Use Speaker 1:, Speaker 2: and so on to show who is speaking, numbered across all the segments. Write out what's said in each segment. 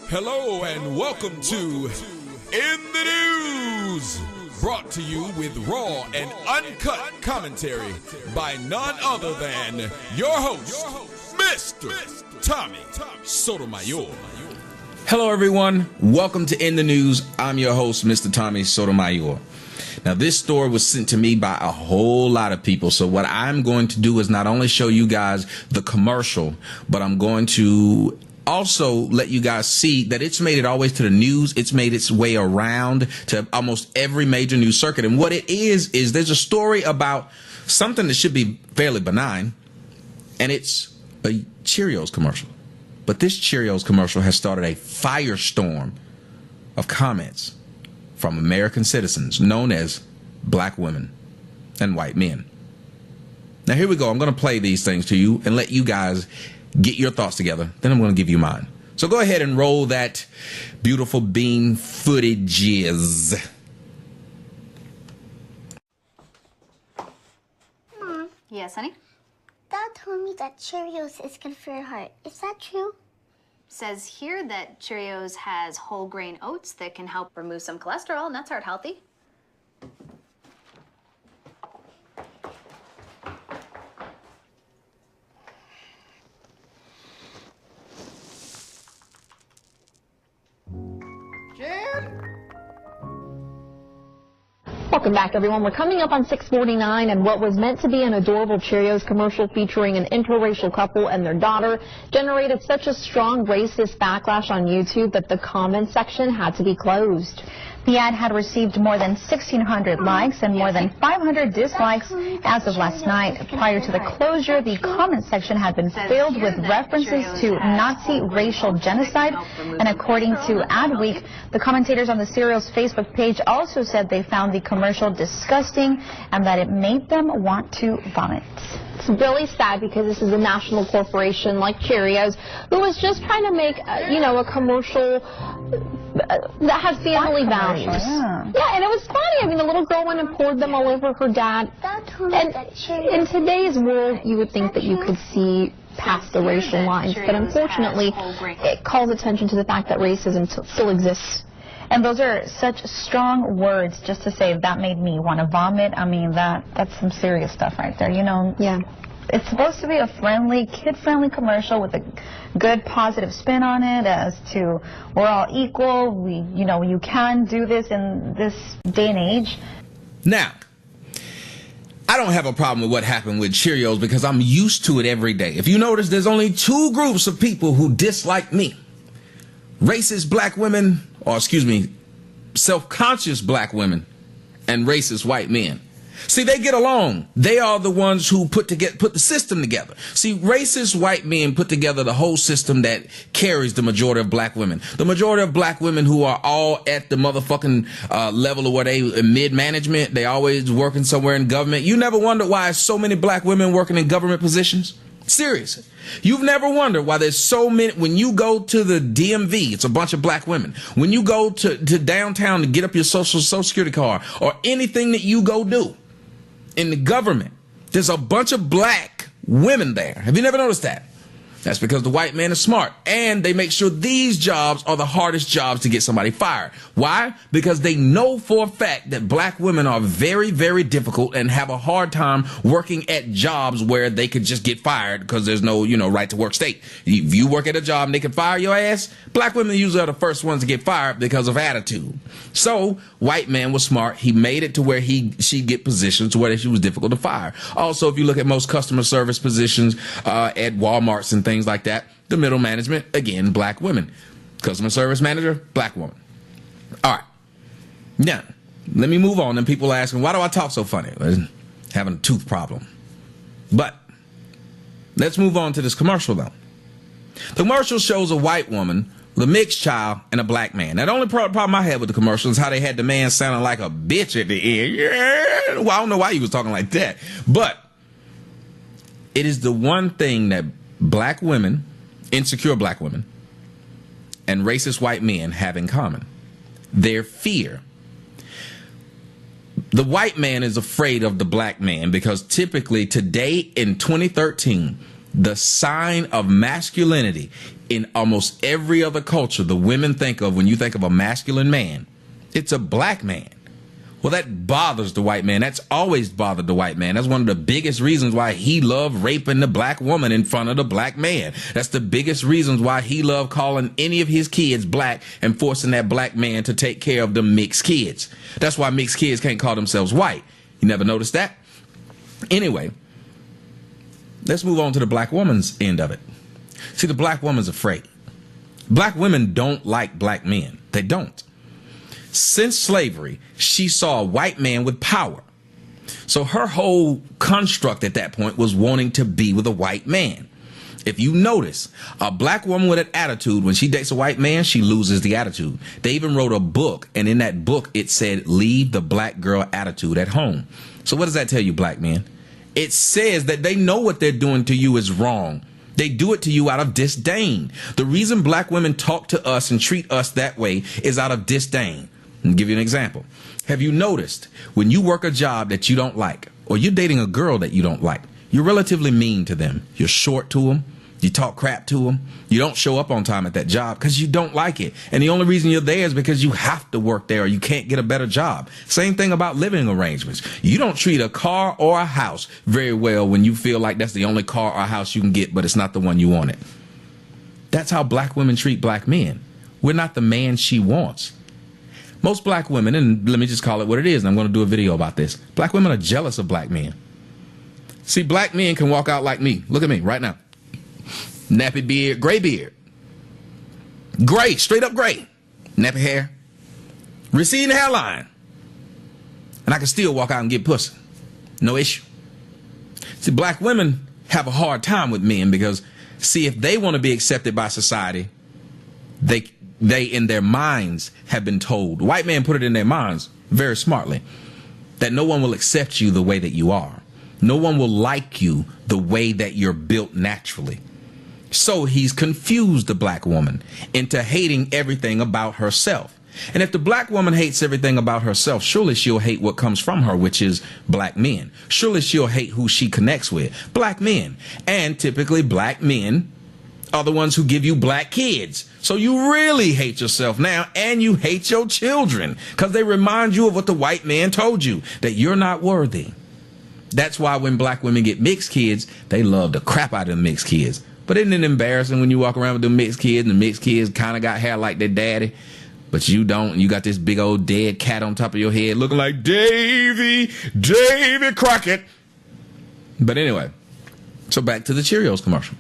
Speaker 1: Hello and welcome to In the News, brought to you with raw and uncut commentary by none other than your host, Mr. Tommy Sotomayor.
Speaker 2: Hello everyone, welcome to In the News. I'm your host, Mr. Tommy Sotomayor. Now this story was sent to me by a whole lot of people, so what I'm going to do is not only show you guys the commercial, but I'm going to also let you guys see that it's made it always to the news. It's made its way around to almost every major news circuit. And what it is there's a story about something that should be fairly benign, and it's a Cheerios commercial. But this Cheerios commercial has started a firestorm of comments from American citizens known as black women and white men. Now here we go. I'm going to play these things to you and let you guys get your thoughts together. Then I'm going to give you mine. So go ahead and roll that beautiful bean footages.
Speaker 3: Mom.
Speaker 4: Yes, honey?
Speaker 3: Dad told me that Cheerios is good for your heart. Is that true?
Speaker 4: Says here that Cheerios has whole grain oats that can help remove some cholesterol, and that's heart healthy.
Speaker 5: Welcome back, everyone. We're coming up on 6:49, and what was meant to be an adorable Cheerios commercial featuring an interracial couple and their daughter generated such a strong racist backlash on YouTube that the comment section had to be closed.
Speaker 6: The ad had received more than 1,600 likes and more than 500 dislikes as of last night. Prior to the closure, the comment section had been filled with references to Nazi racial genocide. And according to Adweek, the commentators on the Cereal's Facebook page also said they found the commercial disgusting and that it made them want to vomit.
Speaker 5: It's really sad because this is a national corporation like Cheerios who was just trying to make, a commercial that has family values. Yeah, and it was funny. I mean, the little girl went and poured them all over her dad. And in today's world, you would think that you could see past the racial lines, but unfortunately, it calls attention to the fact that racism still exists.
Speaker 6: And those are such strong words just to say that made me want to vomit. I mean, that's some serious stuff right there,
Speaker 5: Yeah.
Speaker 6: It's supposed to be a friendly, kid-friendly commercial with a good, positive spin on it as to we're all equal. You can do this in this day and age.
Speaker 2: Now, I don't have a problem with what happened with Cheerios because I'm used to it every day. If you notice, there's only two groups of people who dislike me. Racist black women, or excuse me, self-conscious black women, and racist white men. See, they get along. They are the ones who put the system together. See, racist white men put together the whole system that carries the majority of black women. The majority of black women who are all at the motherfucking level of where they mid-management. They always working somewhere in government. You never wondered why so many black women working in government positions? Seriously. You've never wondered why there's so many. When you go to the DMV, it's a bunch of black women. When you go to downtown to get up your social security card or anything that you go do in the government, there's a bunch of black women there. Have you never noticed that? That's because the white man is smart, and they make sure these jobs are the hardest jobs to get somebody fired. Why? Because they know for a fact that black women are very, very difficult and have a hard time working at jobs where they could just get fired because there's no, right to work state. If you work at a job and they can fire your ass, black women usually are the first ones to get fired because of attitude. So white man was smart. He made it to where she'd get positions where she was difficult to fire. Also, if you look at most customer service positions at Walmarts and things like that, the middle management, again, black women. Customer service manager, black woman. All right. Now, let me move on. And people are asking, why do I talk so funny? Having a tooth problem. But let's move on to this commercial, though. The commercial shows a white woman, the mixed child, and a black man. Now, the only problem I had with the commercial is how they had the man sounding like a bitch at the end. Yeah. Well, I don't know why he was talking like that. But it is the one thing that black women, insecure black women, and racist white men have in common: their fear. The white man is afraid of the black man because typically today in 2013, The sign of masculinity in almost every other culture, the women think of when you think of a masculine man, it's a black man. Well, that bothers the white man. That's always bothered the white man. That's one of the biggest reasons why he loved raping the black woman in front of the black man. That's the biggest reasons why he loved calling any of his kids black and forcing that black man to take care of the mixed kids. That's why mixed kids can't call themselves white. You never noticed that? Anyway, let's move on to the black woman's end of it. See, the black woman's afraid. Black women don't like black men. They don't. Since slavery, she saw a white man with power. So her whole construct at that point was wanting to be with a white man. If you notice, a black woman with an attitude, when she dates a white man, she loses the attitude. They even wrote a book, and in that book, it said, leave the black girl attitude at home. So what does that tell you, black men? It says that they know what they're doing to you is wrong. They do it to you out of disdain. The reason black women talk to us and treat us that way is out of disdain. I'll give you an example. Have you noticed when you work a job that you don't like, or you're dating a girl that you don't like, you're relatively mean to them. You're short to them. You talk crap to them. You don't show up on time at that job because you don't like it. And the only reason you're there is because you have to work there or you can't get a better job. Same thing about living arrangements. You don't treat a car or a house very well when you feel like that's the only car or house you can get, but it's not the one you wanted. That's how black women treat black men. We're not the man she wants. Most black women, and let me just call it what it is, and I'm going to do a video about this. Black women are jealous of black men. See, black men can walk out like me. Look at me right now. Nappy beard, gray beard. Gray, straight up gray. Nappy hair. Receding hairline. And I can still walk out and get pussy. No issue. See, black women have a hard time with men because, see, if they want to be accepted by society, they in their minds have been told, white men put it in their minds very smartly, that no one will accept you the way that you are. No one will like you the way that you're built naturally. So he's confused the black woman into hating everything about herself. And if the black woman hates everything about herself, surely she'll hate what comes from her, which is black men. Surely she'll hate who she connects with, black men. And typically black men are the ones who give you black kids. So you really hate yourself now, and you hate your children because they remind you of what the white man told you, that you're not worthy. That's why when black women get mixed kids, they love the crap out of the mixed kids. But isn't it embarrassing when you walk around with the mixed kids and the mixed kids kind of got hair like their daddy, but you don't, and you got this big old dead cat on top of your head looking like Davy Crockett. But anyway, so back to the Cheerios commercial.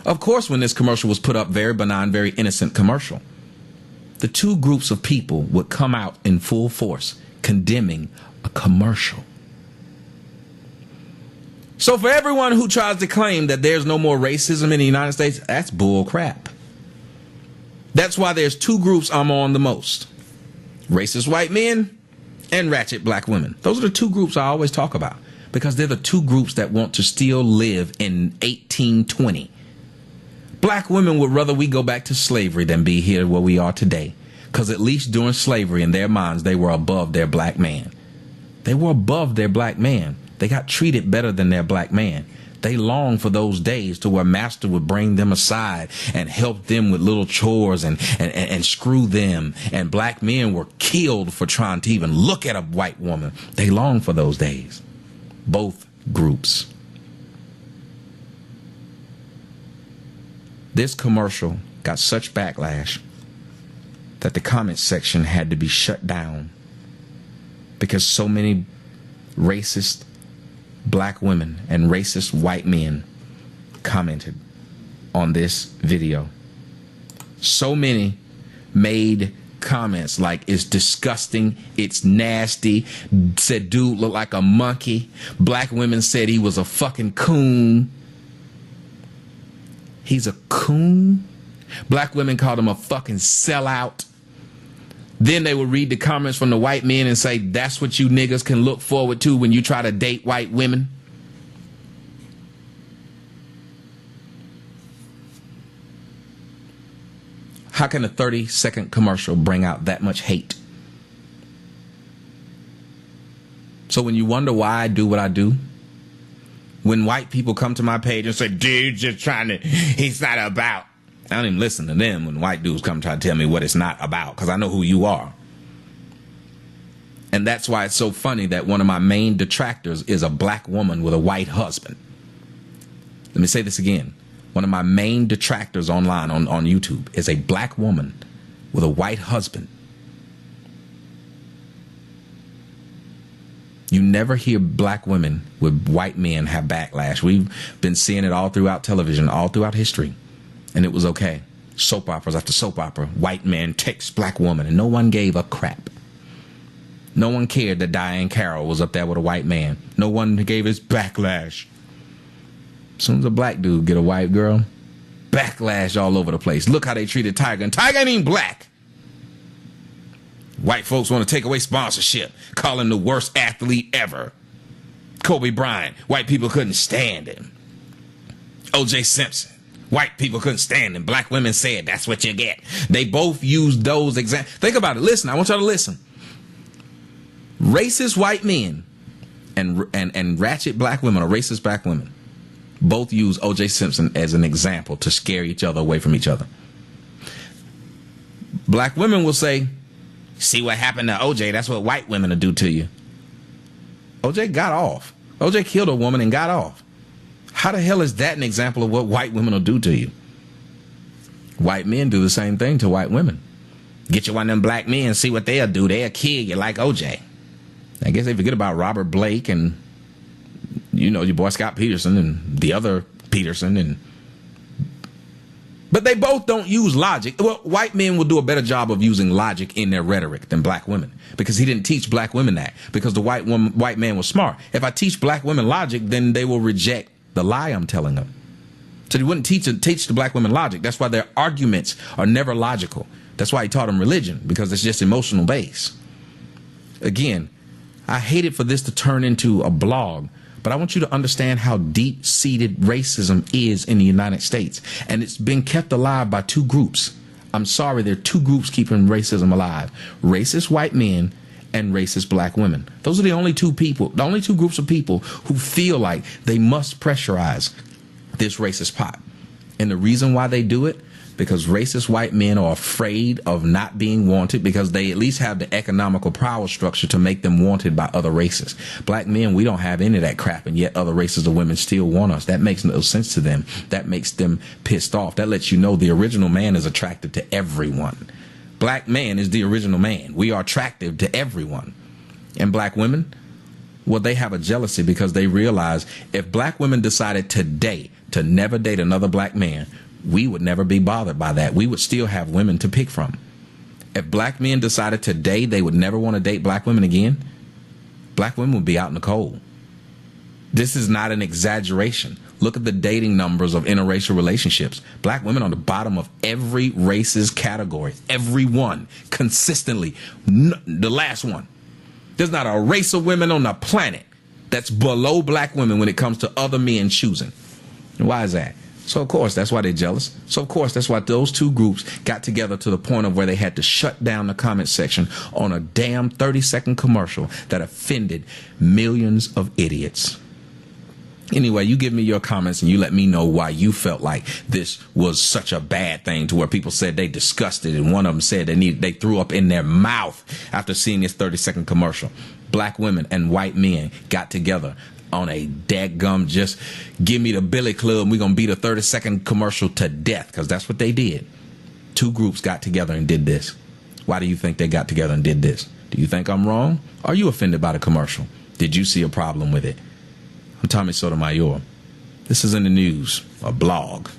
Speaker 2: Of course, when this commercial was put up, very benign, very innocent commercial, the two groups of people would come out in full force condemning a commercial. So for everyone who tries to claim that there's no more racism in the United States, that's bull crap. That's why there's two groups I'm on the most. Racist white men and ratchet black women. Those are the two groups I always talk about because they're the two groups that want to still live in 1820. Black women would rather we go back to slavery than be here where we are today. Because at least during slavery, in their minds, they were above their black man. They were above their black man. They got treated better than their black man. They longed for those days to where master would bring them aside and help them with little chores and screw them. And black men were killed for trying to even look at a white woman. They longed for those days. Both groups. This commercial got such backlash that the comment section had to be shut down because so many racist black women and racist white men commented on this video. So many made comments like it's disgusting, it's nasty, said dude looked like a monkey. Black women said he was a fucking coon. He's a coon. Black women called him a fucking sellout. Then they would read the comments from the white men and say, that's what you niggas can look forward to when you try to date white women. How can a 30-second commercial bring out that much hate? So when you wonder why I do what I do, When white people come to my page and say, dude, just trying to, he's not about. I don't even listen to them when white dudes come try to tell me what it's not about, because I know who you are. And that's why it's so funny that one of my main detractors is a black woman with a white husband. Let me say this again. One of my main detractors online on YouTube is a black woman with a white husband. You never hear black women with white men have backlash. We've been seeing it all throughout television, all throughout history. And it was okay. Soap operas after soap opera. White man takes black woman, and no one gave a crap. No one cared that Diane Carroll was up there with a white man. No one gave his backlash. As soon as a black dude get a white girl, backlash all over the place. Look how they treated Tiger. And Tiger ain't even black. White folks want to take away sponsorship, call him the worst athlete ever. Kobe Bryant, white people couldn't stand him. O.J. Simpson, white people couldn't stand him. Black women said, that's what you get. They both used those examples. Think about it. Listen, I want y'all to listen. Racist white men and ratchet black women, or racist black women, both use O.J. Simpson as an example to scare each other away from each other. Black women will say, see what happened to OJ? That's what white women will do to you. OJ got off. OJ killed a woman and got off. How the hell is that an example of what white women will do to you? White men do the same thing to white women. Get you one of them black men, see what they'll do. They'll kill you like OJ. I guess they forget about Robert Blake and, you know, your boy Scott Peterson and the other Peterson. But they both don't use logic. Well, white men will do a better job of using logic in their rhetoric than black women, because he didn't teach black women that, because the white man was smart. If I teach black women logic, then they will reject the lie I'm telling them. So he wouldn't teach the black women logic. That's why their arguments are never logical. That's why he taught them religion, because it's just emotional based. Again, I hated for this to turn into a blog, but I want you to understand how deep-seated racism is in the United States. And it's been kept alive by two groups. I'm sorry, there are two groups keeping racism alive. Racist white men and racist black women. Those are the only two groups of people who feel like they must pressurize this racist pot. And the reason why they do it, because racist white men are afraid of not being wanted, because they at least have the economical power structure to make them wanted by other races. Black men, we don't have any of that crap, and yet other races of women still want us. That makes no sense to them. That makes them pissed off. That lets you know the original man is attracted to everyone. Black man is the original man. We are attractive to everyone. And black women, well, they have a jealousy because they realize if black women decided today to never date another black man, we would never be bothered by that. We would still have women to pick from. If black men decided today they would never want to date black women again, black women would be out in the cold. This is not an exaggeration. Look at the dating numbers of interracial relationships. Black women on the bottom of every race's category. Every one. Consistently. The last one. There's not a race of women on the planet that's below black women when it comes to other men choosing. And why is that? So, of course, that's why they're jealous. So, of course, that's why those two groups got together to the point of where they had to shut down the comment section on a damn 30-second commercial that offended millions of idiots. Anyway, you give me your comments and you let me know why you felt like this was such a bad thing, to where people said they disgusted, and one of them said they threw up in their mouth after seeing this 30-second commercial. Black women and white men got together on a dadgum, just give me the Billy Club and we're going to beat a 30-second commercial to death, because that's what they did. Two groups got together and did this. Why do you think they got together and did this? Do you think I'm wrong? Are you offended by the commercial? Did you see a problem with it? I'm Tommy Sotomayor. This is In the News, a blog.